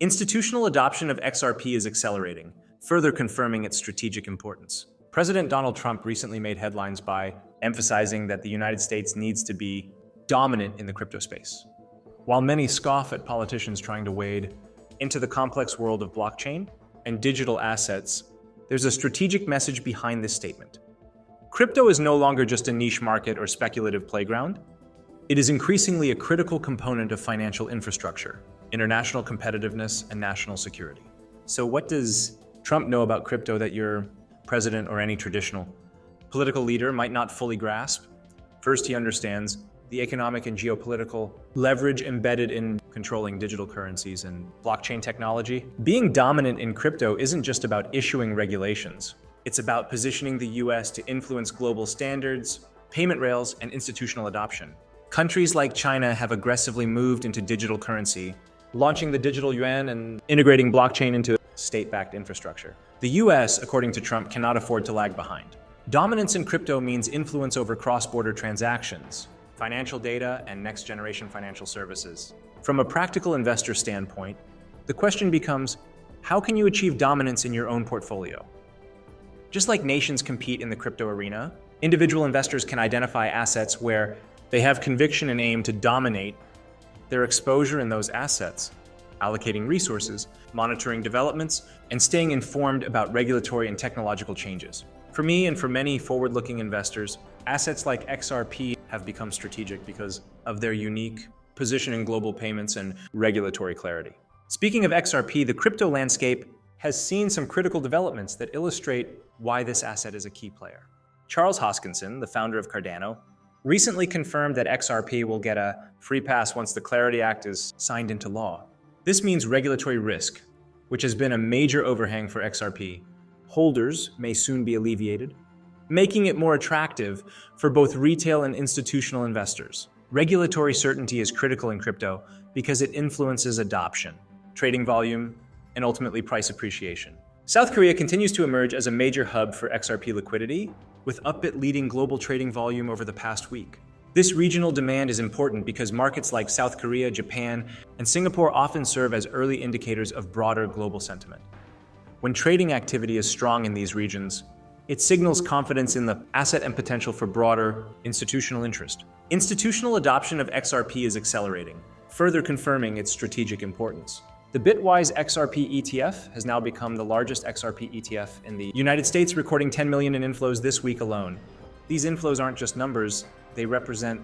Institutional adoption of XRP is accelerating, further confirming its strategic importance. President Donald Trump recently made headlines by emphasizing that the United States needs to be dominant in the crypto space. While many scoff at politicians trying to wade into the complex world of blockchain and digital assets, there's a strategic message behind this statement. Crypto is no longer just a niche market or speculative playground. It is increasingly a critical component of financial infrastructure, international competitiveness, and national security. So what does Trump know about crypto that your president or any traditional political leader might not fully grasp? First, he understands the economic and geopolitical leverage embedded in controlling digital currencies and blockchain technology. Being dominant in crypto isn't just about issuing regulations. It's about positioning the US to influence global standards, payment rails, and institutional adoption. Countries like China have aggressively moved into digital currency, launching the digital yuan and integrating blockchain into state-backed infrastructure. The US, according to Trump, cannot afford to lag behind. Dominance in crypto means influence over cross-border transactions, financial data, and next-generation financial services. From a practical investor standpoint, the question becomes, how can you achieve dominance in your own portfolio? Just like nations compete in the crypto arena, individual investors can identify assets where they have conviction and aim to dominate their exposure in those assets, allocating resources, monitoring developments, and staying informed about regulatory and technological changes. For me and for many forward-looking investors, assets like XRP have become strategic because of their unique position in global payments and regulatory clarity. Speaking of XRP, the crypto landscape has seen some critical developments that illustrate why this asset is a key player. Charles Hoskinson, the founder of Cardano, recently confirmed that XRP will get a free pass once the Clarity Act is signed into law. This means regulatory risk, which has been a major overhang for XRP. Holders may soon be alleviated, making it more attractive for both retail and institutional investors. Regulatory certainty is critical in crypto because it influences adoption, trading volume, and ultimately price appreciation. South Korea continues to emerge as a major hub for XRP liquidity, with Upbit leading global trading volume over the past week. This regional demand is important because markets like South Korea, Japan, and Singapore often serve as early indicators of broader global sentiment. When trading activity is strong in these regions, it signals confidence in the asset and potential for broader institutional interest. Institutional adoption of XRP is accelerating, further confirming its strategic importance. The Bitwise XRP ETF has now become the largest XRP ETF in the United States, recording 10 million in inflows this week alone. These inflows aren't just numbers, they represent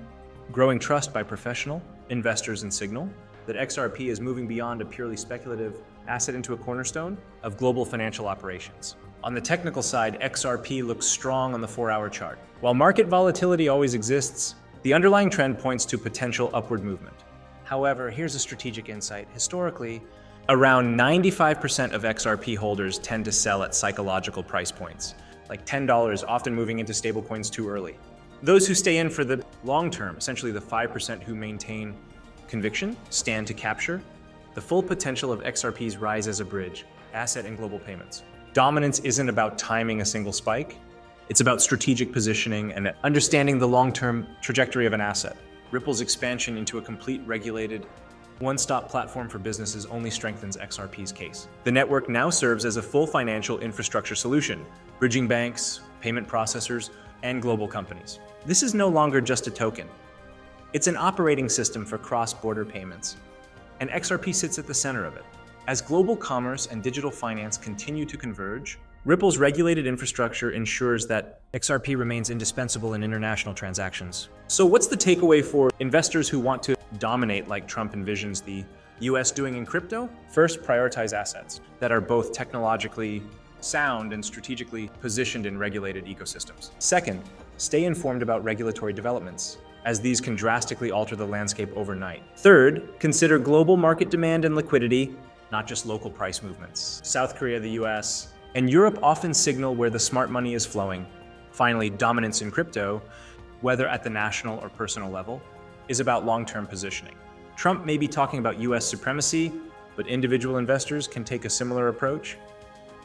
growing trust by professional investors and signal that XRP is moving beyond a purely speculative asset into a cornerstone of global financial operations. On the technical side, XRP looks strong on the 4-hour chart. While market volatility always exists, the underlying trend points to potential upward movement. However, here's a strategic insight. Historically, around 95% of XRP holders tend to sell at psychological price points, like $10, often moving into stablecoins too early. Those who stay in for the long term, essentially the 5% who maintain conviction, stand to capture the full potential of XRP's rise as a bridge, asset and global payments. Dominance isn't about timing a single spike. It's about strategic positioning and understanding the long-term trajectory of an asset. Ripple's expansion into a complete regulated, one-stop platform for businesses only strengthens XRP's case. The network now serves as a full financial infrastructure solution, bridging banks, payment processors, and global companies. This is no longer just a token. It's an operating system for cross-border payments, and XRP sits at the center of it. As global commerce and digital finance continue to converge, Ripple's regulated infrastructure ensures that XRP remains indispensable in international transactions. So what's the takeaway for investors who want to dominate like Trump envisions the US doing in crypto? First, prioritize assets that are both technologically sound and strategically positioned in regulated ecosystems. Second, stay informed about regulatory developments, as these can drastically alter the landscape overnight. Third, consider global market demand and liquidity, not just local price movements. South Korea, the US, and Europe often signal where the smart money is flowing. Finally, dominance in crypto, whether at the national or personal level, is about long-term positioning. Trump may be talking about US supremacy, but individual investors can take a similar approach.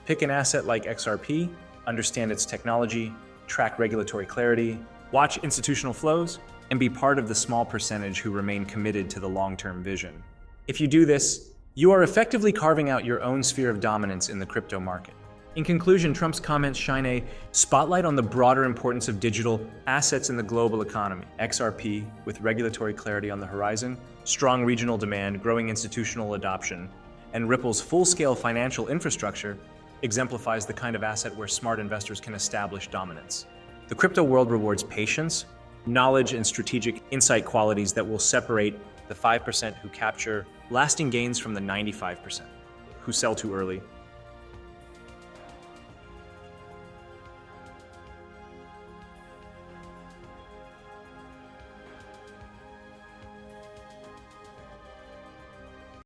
Pick an asset like XRP, understand its technology, track regulatory clarity, watch institutional flows, and be part of the small percentage who remain committed to the long-term vision. If you do this, You are effectively carving out your own sphere of dominance in the crypto market. In conclusion, Trump's comments shine a spotlight on the broader importance of digital assets in the global economy. XRP, with regulatory clarity on the horizon, strong regional demand, growing institutional adoption, and Ripple's full-scale financial infrastructure, exemplifies the kind of asset where smart investors can establish dominance. The crypto world rewards patience, knowledge, and strategic insight qualities that will separate the 5% who capture lasting gains from the 95% who sell too early.